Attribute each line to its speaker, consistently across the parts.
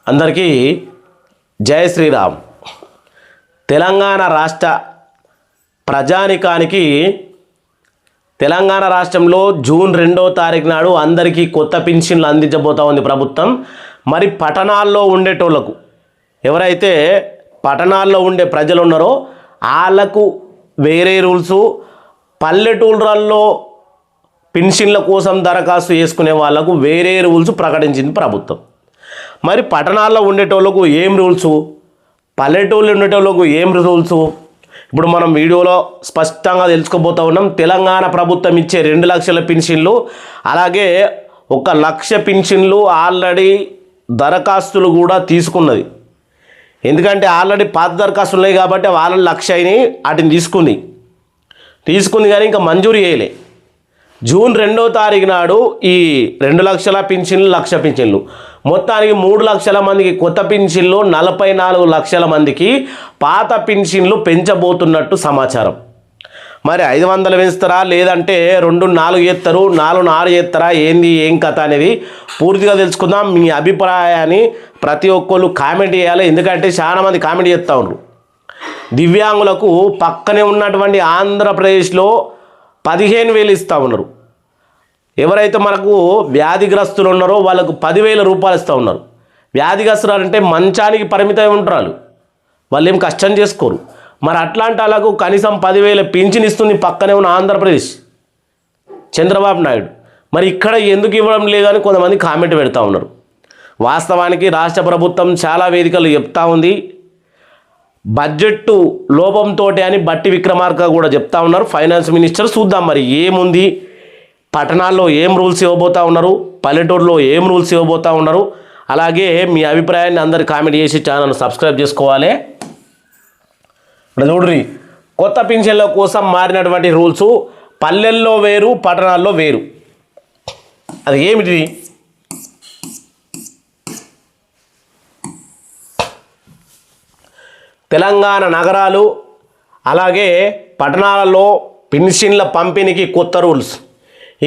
Speaker 1: అందరికీ జై శ్రీరామ్. తెలంగాణ రాష్ట్ర ప్రజానికానికి తెలంగాణ రాష్ట్రంలో జూన్ 2వ తారీఖు నాడు అందరికీ కొత్త పింఛన్లు అందించబోతా ఉంది ప్రభుత్వం. మరి పట్టణాల్లో ఉండేటోళ్లకు, ఎవరైతే పట్టణాల్లో ఉండే ప్రజలు ఉన్నారో వాళ్ళకు వేరే రూల్సు, పల్లెటూళ్ళల్లో పింఛన్ల కోసం దరఖాస్తు చేసుకునే వాళ్ళకు వేరే రూల్స్ ప్రకటించింది ప్రభుత్వం. మరి పట్టణాల్లో ఉండేటోళ్ళకు ఏం రూల్సు, పల్లెటూళ్ళు ఉండేటోళ్ళకు ఏం రూల్సు, ఇప్పుడు మనం వీడియోలో స్పష్టంగా తెలుసుకోబోతూ ఉన్నాం. తెలంగాణ ప్రభుత్వం ఇచ్చే 2 లక్షల పింఛన్లు, అలాగే 1 లక్ష పింఛన్లు ఆల్రెడీ దరఖాస్తులు కూడా తీసుకున్నది. ఎందుకంటే ఆల్రెడీ పాత దరఖాస్తులు ఉన్నాయి కాబట్టి వాళ్ళ 1 లక్ష అయినాయి, వాటిని తీసుకుంది కానీ ఇంకా మంజూరు చేయలే. జూన్ 2వ తారీఖు నాడు ఈ 2 లక్షల పింఛన్లు, 1 లక్ష పింఛన్లు, మొత్తానికి 3 లక్షల మందికి కొత్త పింఛన్లు, 44 లక్షల మందికి పాత పింఛన్లు పెంచబోతున్నట్టు సమాచారం. మరి 500 పెంచుతారా, లేదంటే 2 4 చేస్తారు, 4 6 చేస్తారా, ఏం కథ అనేది పూర్తిగా తెలుసుకుందాం. మీ అభిప్రాయాన్ని ప్రతి ఒక్కళ్ళు కామెంట్ చేయాలి. ఎందుకంటే చాలామంది కామెంట్ చేస్తూ ఉన్నారు. దివ్యాంగులకు పక్కనే ఉన్నటువంటి ఆంధ్రప్రదేశ్లో 15,000 ఇస్తూ ఉన్నారు. ఎవరైతే మనకు వ్యాధిగ్రస్తులు ఉన్నారో వాళ్ళకు 10,000 రూపాయలు ఇస్తూ ఉన్నారు. వ్యాధిగ్రస్తులు అంటే మంచానికి పరిమితమై ఉంటారు, వాళ్ళు ఏం కష్టం చేసుకోరు. మరి అట్లాంటి వాళ్ళకు కనీసం 10,000 పింఛన్ ఇస్తుంది పక్కనే ఉన్న ఆంధ్రప్రదేశ్ చంద్రబాబు నాయుడు. మరి ఇక్కడ ఎందుకు ఇవ్వడం లేదని కొంతమంది కామెంట్ పెడతా ఉన్నారు. వాస్తవానికి రాష్ట్ర ప్రభుత్వం చాలా వేదికలు చెప్తా ఉంది, బడ్జెట్ లోపంతో అని బట్టి విక్రమార్క కూడా చెప్తా ఉన్నారు, ఫైనాన్స్ మినిస్టర్. చూద్దాం మరి ఏముంది, పట్టణాల్లో ఏం రూల్స్ ఇవ్వబోతూ ఉన్నారు, పల్లెటూరులో ఏం రూల్స్ ఇవ్వబోతూ ఉన్నారు. అలాగే మీ అభిప్రాయాన్ని అందరు కామెంట్ చేసి ఛానల్ను సబ్స్క్రైబ్ చేసుకోవాలి. ఇప్పుడు చూడ్రి, కొత్త పింఛన్ల కోసం మారినటువంటి రూల్స్ పల్లెల్లో వేరు, పట్టణాల్లో వేరు. అది ఏమిటి? తెలంగాణ నగరాలు అలాగే పట్టణాలలో పింఛన్ల పంపిణీకి కొత్త రూల్స్.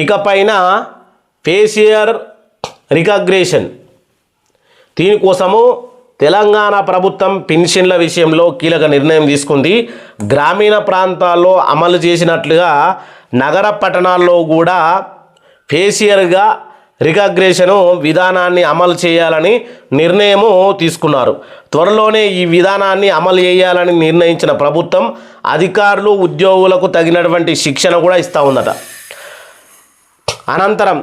Speaker 1: ఇకపైన ఫేషియల్ రికగ్నిషన్, దీనికోసము తెలంగాణ ప్రభుత్వం పింఛన్ల విషయంలో కీలక నిర్ణయం తీసుకుంది. గ్రామీణ ప్రాంతాల్లో అమలు చేసినట్లుగా నగర పట్టణాల్లో కూడా ఫేషియల్గా రికగ్నిషన్ విధానాన్ని అమలు చేయాలని నిర్ణయము తీసుకున్నారు. త్వరలోనే ఈ విధానాన్ని అమలు చేయాలని నిర్ణయించిన ప్రభుత్వం అధికారులు, ఉద్యోగులకు తగినటువంటి శిక్షణ కూడా ఇస్తూ ఉందట. అనంతరం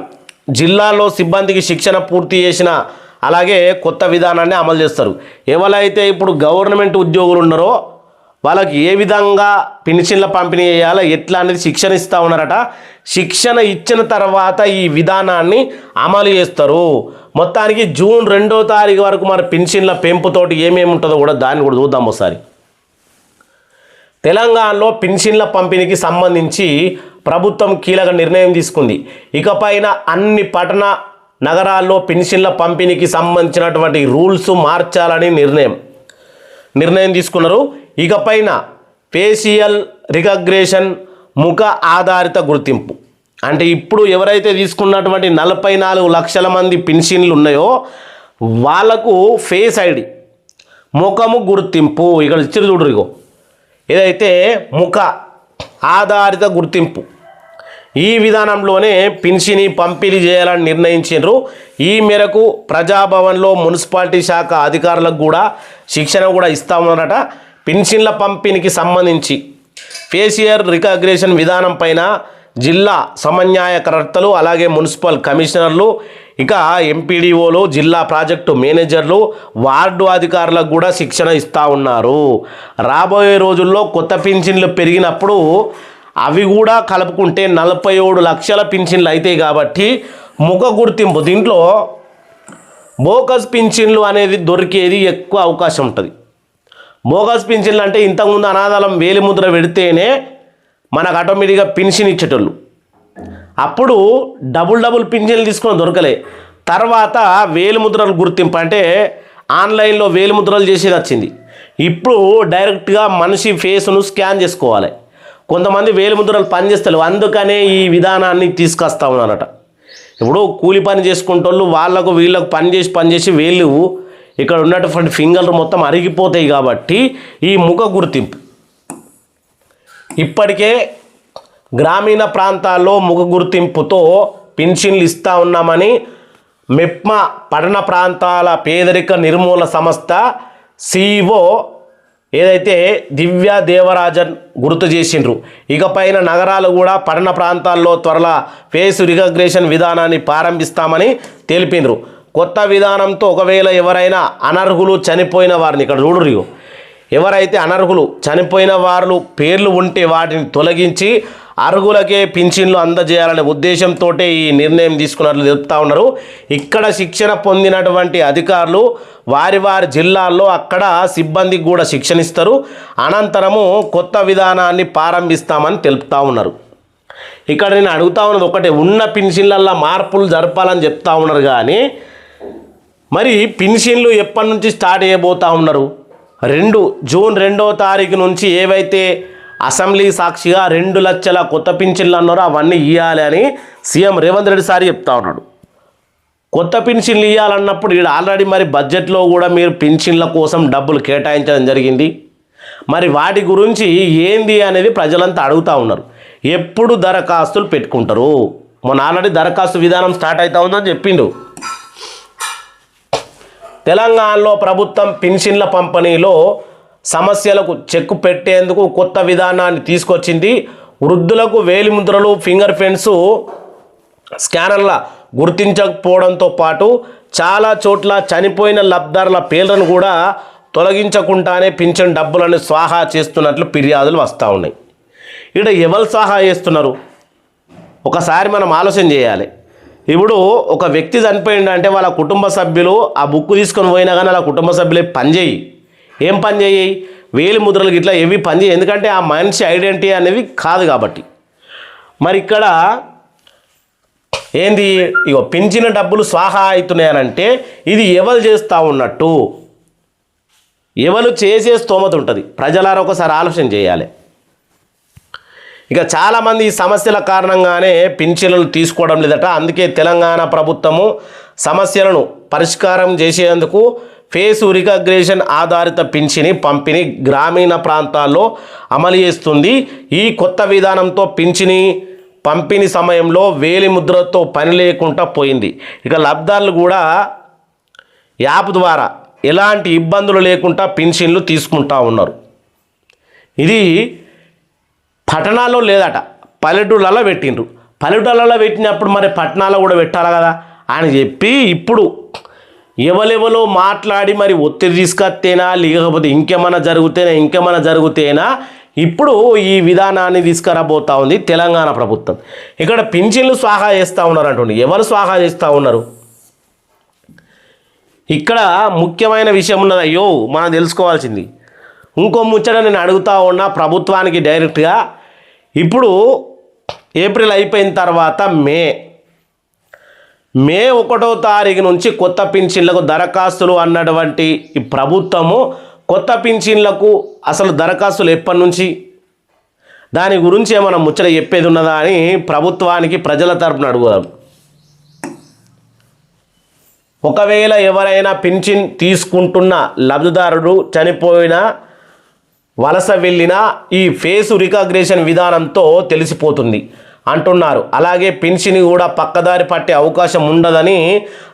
Speaker 1: జిల్లాల్లో సిబ్బందికి శిక్షణ పూర్తి చేసిన అలాగే కొత్త విధానాన్ని అమలు చేస్తారు. ఎవరైతే ఇప్పుడు గవర్నమెంట్ ఉద్యోగులు ఉన్నారో వాళ్ళకి ఏ విధంగా పింఛన్ల పంపిణీ చేయాలో ఎట్లా అనేది శిక్షణ ఇస్తూ ఉన్నారట. శిక్షణ ఇచ్చిన తర్వాత ఈ విధానాన్ని అమలు చేస్తారు. మొత్తానికి జూన్ 2వ తారీఖు వరకు మరి పింఛన్ల పెంపుతోటి ఏమేమి ఉంటుందో కూడా దాన్ని కూడా చూద్దాం ఒకసారి. తెలంగాణలో పింఛన్ల పంపిణీకి సంబంధించి ప్రభుత్వం కీలక నిర్ణయం తీసుకుంది. ఇకపైన అన్ని పట్టణ నగరాల్లో పింఛన్ల పంపిణీకి సంబంధించినటువంటి రూల్స్ మార్చాలని నిర్ణయం తీసుకున్నారు. ఇకపైన ఫేషియల్ రికగ్నిషన్, ముఖ ఆధారిత గుర్తింపు, అంటే ఇప్పుడు ఎవరైతే తీసుకున్నటువంటి 44 లక్షల మంది పింఛన్లు ఉన్నాయో వాళ్ళకు ఫేస్ ఐడి, ముఖము గుర్తింపు, ఇక్కడ ఇచ్చారు చూడరు, ఇగో ఏదైతే ముఖ ఆధారిత గుర్తింపు, ఈ విధానంలోనే పింఛని పంపిణీ చేయాలని నిర్ణయించారు. ఈ మేరకు ప్రజాభవన్లో మున్సిపాలిటీ శాఖ అధికారులకు కూడా శిక్షణ కూడా ఇస్తా ఉన్నారట. పింఛన్ల పంపిణీకి సంబంధించి ఫేషియల్ రికగ్నిషన్ విధానం పైన జిల్లా సమన్వయకర్తలు, అలాగే మున్సిపల్ కమిషనర్లు, ఇక ఎంపీడీఓలు, జిల్లా ప్రాజెక్టు మేనేజర్లు, వార్డు అధికారులకు కూడా శిక్షణ ఇస్తూ ఉన్నారు. రాబోయే రోజుల్లో కొత్త పింఛన్లు పెరిగినప్పుడు అవి కూడా కలుపుకుంటే 47 లక్షల పింఛన్లు అవుతాయి. కాబట్టి ముఖ గుర్తింపు, దీంట్లో బోగస్ పింఛన్లు అనేది దొరికేది ఎక్కువ అవకాశం ఉంటుంది. బోగస్ పింఛన్లు అంటే ఇంతకుముందు అనాథాలం వేలిముద్ర పెడితేనే మనకు ఆటోమేటిక్గా పింఛన్ ఇచ్చేటోళ్ళు. అప్పుడు డబుల్ పింఛన్లు తీసుకుని దొరకలే. తర్వాత వేలిముద్రలు గుర్తింపు అంటే ఆన్లైన్లో వేలిముద్రలు చేసేది వచ్చింది. ఇప్పుడు డైరెక్ట్గా మనిషి ఫేస్ను స్కాన్ చేసుకోవాలి. కొంతమంది వేలిముద్రలు పనిచేస్తారు, అందుకనే ఈ విధానాన్ని తీసుకొస్తా ఉన్నారట. ఇప్పుడు కూలి పని చేసుకుంటోళ్ళు వాళ్ళకు వీళ్ళకు పనిచేసి వేళ్ళు ఇక్కడ ఉన్నటువంటి ఫింగర్లు మొత్తం అరిగిపోతాయి కాబట్టి ఈ ముఖ గుర్తింపు ఇప్పటికే గ్రామీణ ప్రాంతాల్లో ముఖ గుర్తింపుతో పింఛన్లు ఇస్తూ ఉన్నామని మెప్మా పట్టణ ప్రాంతాల పేదరిక నిర్మూలన సంస్థ సిఇఓ ఏదైతే దివ్య దేవరాజన్ గుర్తు చేసిండ్రు. ఇకపైన నగరాలు కూడా పట్టణ ప్రాంతాల్లో త్వరలో ఫేస్ రికగ్నిషన్ విధానాన్ని ప్రారంభిస్తామని తెలిపిండ్రు. కొత్త విధానంతో ఒకవేళ ఎవరైనా అనర్హులు చనిపోయిన వారిని ఇక్కడ చూడరు, ఎవరైతే అనర్హులు చనిపోయిన వారు పేర్లు ఉంటే వాటిని తొలగించి అర్హులకే పింఛన్లు అందజేయాలనే ఉద్దేశంతో ఈ నిర్ణయం తీసుకున్నట్లు చెప్తా ఉన్నారు. ఇక్కడ శిక్షణ పొందినటువంటి అధికారులు వారి వారి జిల్లాల్లో అక్కడ సిబ్బందికి కూడా శిక్షణ ఇస్తారు. అనంతరము కొత్త విధానాన్ని ప్రారంభిస్తామని తెలుపుతూ ఉన్నారు. ఇక్కడ నేను అడుగుతా ఉన్నది ఒకటే, ఉన్న పింఛన్లల్లో మార్పులు జరపాలని చెప్తా ఉన్నారు కానీ మరి పింఛన్లు ఎప్పటి నుంచి స్టార్ట్ చేయబోతూ ఉన్నారు? జూన్ 2వ తారీఖు నుంచి ఏవైతే అసెంబ్లీ సాక్షిగా 2 లక్షల కొత్త పింఛన్లు అన్నారో అవన్నీ ఇవ్వాలి అని సీఎం రేవంత్ రెడ్డి సార్ చెప్తా ఉన్నాడు. కొత్త పింఛన్లు ఇవ్వాలన్నప్పుడు ఇక్కడ ఆల్రెడీ మరి బడ్జెట్లో కూడా మీరు పింఛన్ల కోసం డబ్బులు కేటాయించడం జరిగింది. మరి వాటి గురించి ఏంది అనేది ప్రజలంతా అడుగుతూ ఉన్నారు. ఎప్పుడు దరఖాస్తులు పెట్టుకుంటారు? మొన్న ఆల్రెడీ దరఖాస్తు విధానం స్టార్ట్ అవుతా ఉందని చెప్పిండు. తెలంగాణలో ప్రభుత్వం పింఛన్ల పంపిణీలో సమస్యలకు చెక్కు పెట్టేందుకు కొత్త విధానాన్ని తీసుకొచ్చింది. వృద్ధులకు వేలిముద్రలు, ఫింగర్ ప్రింట్స్ స్కానర్ల గుర్తించకపోవడంతో పాటు చాలా చోట్ల చనిపోయిన లబ్ధారుల పేర్లను కూడా తొలగించకుండానే పింఛన్ డబ్బులను స్వాహా చేస్తున్నట్లు ఫిర్యాదులు వస్తూ ఉన్నాయి. ఇక్కడ ఎవరు స్వాహా చేస్తున్నారు? ఒకసారి మనం ఆలోచన చేయాలి. ఇప్పుడు ఒక వ్యక్తి చనిపోయిందంటే వాళ్ళ కుటుంబ సభ్యులు ఆ బుక్ తీసుకొని పోయినా కానీ వాళ్ళ కుటుంబ సభ్యులు ఏం పని చేయి వేలి ముద్రలు ఇట్లా ఏవి పని చేయి, ఎందుకంటే ఆ మనిషి ఐడెంటిటీ అనేది కాదు కాబట్టి. మరి ఇక్కడ ఏంది, ఇగో పింఛన్ డబ్బులు స్వాహా అవుతున్నాయనంటే ఇది ఎవరు చేస్తూ ఉన్నట్టు, ఎవరు చేసే స్తోమత ఉంటుంది. ప్రజలారా ఒకసారి ఆలోచన చేయాలి. ఇక చాలామంది ఈ సమస్యల కారణంగానే పింఛన్లు తీసుకోవడం లేదట. అందుకే తెలంగాణ ప్రభుత్వము సమస్యలను పరిష్కారం చేసేందుకు ఫేస్ రికగ్నిషన్ ఆధారిత పింఛని పంపిణీ గ్రామీణ ప్రాంతాల్లో అమలు చేస్తుంది. ఈ కొత్త విధానంతో పింఛని పంపిణీ సమయంలో వేలి ముద్రతో పని లేకుండా పోయింది. ఇక లబ్ధారులు కూడా యాప్ ద్వారా ఎలాంటి ఇబ్బందులు లేకుండా పింఛన్లు తీసుకుంటా ఉన్నారు. ఇది పట్టణాల్లో లేదట, పల్లెటూళ్ళలో పెట్టిండ్రు. పల్లెటూళ్ళలో పెట్టినప్పుడు మరి పట్టణాల్లో కూడా పెట్టాలి కదా అని చెప్పి ఇప్పుడు ఎవరెవరో మాట్లాడి మరి ఒత్తిడి తీసుకొస్తేనా లేకపోతే ఇంకేమైనా జరుగుతేనా ఇప్పుడు ఈ విధానాన్ని తీసుకురాబోతా ఉంది తెలంగాణ ప్రభుత్వం. ఇక్కడ పింఛన్లు స్వాహా చేస్తూ ఉన్నారు అంటుంది. ఎవరు స్వాహా చేస్తూ ఉన్నారు? ఇక్కడ ముఖ్యమైన విషయం ఉన్నది. అయ్యో మనం తెలుసుకోవాల్సింది ఇంకో ముచ్చట నేను అడుగుతా ఉన్నా ప్రభుత్వానికి డైరెక్ట్గా. ఇప్పుడు ఏప్రిల్ అయిపోయిన తర్వాత మే 1వ తారీఖు నుంచి కొత్త పింఛన్లకు దరఖాస్తులు అన్నటువంటి ఈ ప్రభుత్వము కొత్త పింఛన్లకు అసలు దరఖాస్తులు ఎప్పటి నుంచి, దాని గురించి ఏమైనా ముచ్చట చెప్పేది ఉన్నదా అని ప్రభుత్వానికి ప్రజల తరపున అడుగుదాం. ఒకవేళ ఎవరైనా పింఛన్ తీసుకుంటున్న లబ్ధిదారుడు చనిపోయినా వలస వెళ్ళినా ఈ ఫేస్ రికగ్నిషన్ విధానంతో తెలిసిపోతుంది అంటున్నారు. అలాగే పింఛన్ కూడా పక్కదారి పట్టే అవకాశం ఉండదని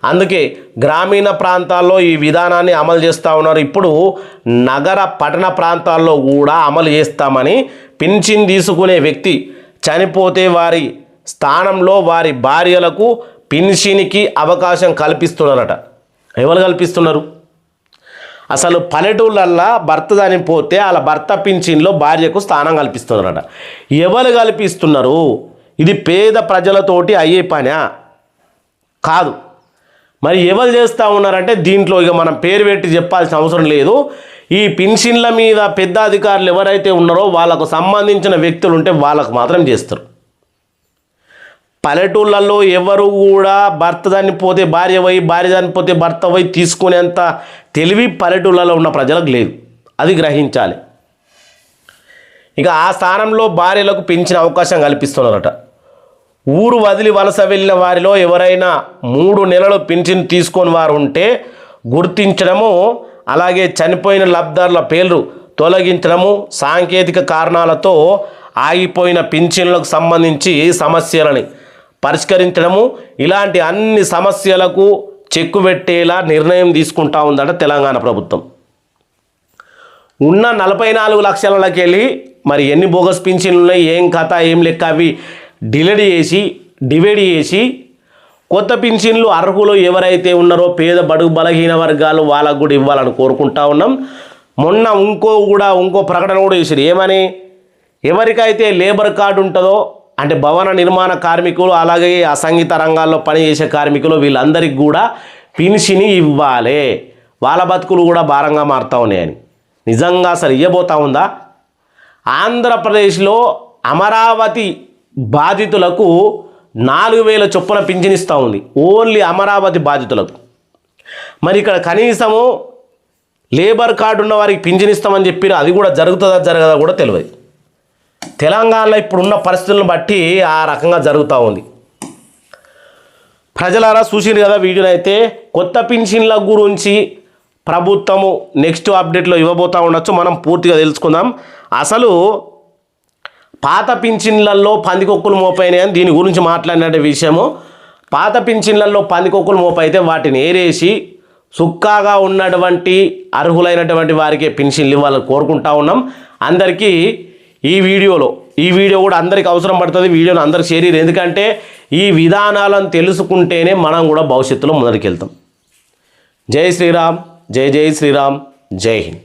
Speaker 1: అందుకే గ్రామీణ ప్రాంతాల్లో ఈ విధానాన్ని అమలు చేస్తూ ఉన్నారు. ఇప్పుడు నగర పట్టణ ప్రాంతాల్లో కూడా అమలు చేస్తామని, పింఛన్ తీసుకునే వ్యక్తి చనిపోతే వారి స్థానంలో వారి భార్యలకు పింఛన్కి అవకాశం కల్పిస్తున్నారట. ఎవరు కల్పిస్తున్నారు? అసలు పల్లెటూళ్ళల్లో భర్త చనిపోతే వాళ్ళ భర్త పింఛన్లో భార్యకు స్థానం కల్పిస్తున్నారట. ఎవరు కల్పిస్తున్నారు? ఇది పేద ప్రజలతోటి అయ్యే పనా? కాదు. మరి ఎవరు చేస్తూ ఉన్నారంటే దీంట్లో ఇక మనం పేరు పెట్టి చెప్పాల్సిన అవసరం లేదు. ఈ పింఛన్ల మీద పెద్ద అధికారులు ఎవరైతే ఉన్నారో వాళ్ళకు సంబంధించిన వ్యక్తులు ఉంటే వాళ్ళకు మాత్రం చేస్తారు. పల్లెటూళ్ళల్లో ఎవరు కూడా భర్త చనిపోతే భార్య చనిపోతే భర్త తీసుకునేంత తెలివి పల్లెటూళ్ళలో ఉన్న ప్రజలకు లేదు. అది గ్రహించాలి. ఇక ఆ స్థానంలో భార్యలకు పింఛన్ అవకాశం కల్పిస్తున్నారట. ఊరు వదిలి వలస వెళ్ళిన వారిలో ఎవరైనా 3 నెలలు పింఛన్ తీసుకొని వారు ఉంటే గుర్తించడము, అలాగే చనిపోయిన లబ్ధిదారుల పేర్లు తొలగించడము, సాంకేతిక కారణాలతో ఆగిపోయిన పింఛన్లకు సంబంధించి సమస్యలని పరిష్కరించడము, ఇలాంటి అన్ని సమస్యలకు చెక్కు పెట్టేలా నిర్ణయం తీసుకుంటా ఉందట తెలంగాణ ప్రభుత్వం. ఉన్న 44 లక్షలకి వెళ్ళి మరి ఎన్ని బోగస్ పింఛన్లు ఉన్నాయి, ఏం కథ, ఏం లెక్క, అవి డివైడ్ చేసి కొత్త పింఛన్లు అర్హులు ఎవరైతే ఉన్నారో పేద బడుగు బలహీన వర్గాలు వాళ్ళకు కూడా ఇవ్వాలని కోరుకుంటా ఉన్నాం. మొన్న ఇంకో ప్రకటన కూడా చేశారు. ఏమని, ఎవరికైతే లేబర్ కార్డు ఉంటుందో అంటే భవన నిర్మాణ కార్మికులు, అలాగే అసంఘిత రంగాల్లో పనిచేసే కార్మికులు, వీళ్ళందరికీ కూడా పింఛని ఇవ్వాలి, వాళ్ళ బతుకులు కూడా భారంగా మారుతూ ఉన్నాయని. నిజంగా అసలు ఇవ్వబోతా ఉందా? ఆంధ్రప్రదేశ్లో అమరావతి బాధితులకు 4,000 చొప్పున పింఛన్ ఇస్తూ ఉంది, ఓన్లీ అమరావతి బాధితులకు. మరి ఇక్కడ కనీసము లేబర్ కార్డు ఉన్న వారికి పింఛన్ ఇస్తామని చెప్పారు, అది కూడా జరుగుతుందా జరగదా కూడా తెలియదు. తెలంగాణలో ఇప్పుడున్న పరిస్థితులను బట్టి ఆ రకంగా జరుగుతూ ఉంది. ప్రజలారా చూసింది కదా వీడియోని. అయితే కొత్త పింఛన్ల గురించి ప్రభుత్వము నెక్స్ట్ అప్డేట్లో ఇవ్వబోతూ ఉండొచ్చు, మనం పూర్తిగా తెలుసుకుందాం. అసలు పాత పింఛన్లలో పందికొక్కులు మోపైనాయి అని దీని గురించి మాట్లాడిన విషయము. పాత పింఛన్లలో పందికొక్కులు మోపైతే వాటిని ఏరేసి సుక్కాగా ఉన్నటువంటి అర్హులైనటువంటి వారికి పింఛన్లు ఇవ్వాలని కోరుకుంటా ఉన్నాం. అందరికీ ఈ వీడియో కూడా అందరికీ అవసరం పడుతుంది. వీడియోని అందరికి షేర్ చేయండి, ఎందుకంటే ఈ విధానాలను తెలుసుకుంటేనే మనం కూడా భవిష్యత్తులో ముందరికి వెళ్తాం. జై శ్రీరామ్, జై శ్రీరామ్, జై హింద్.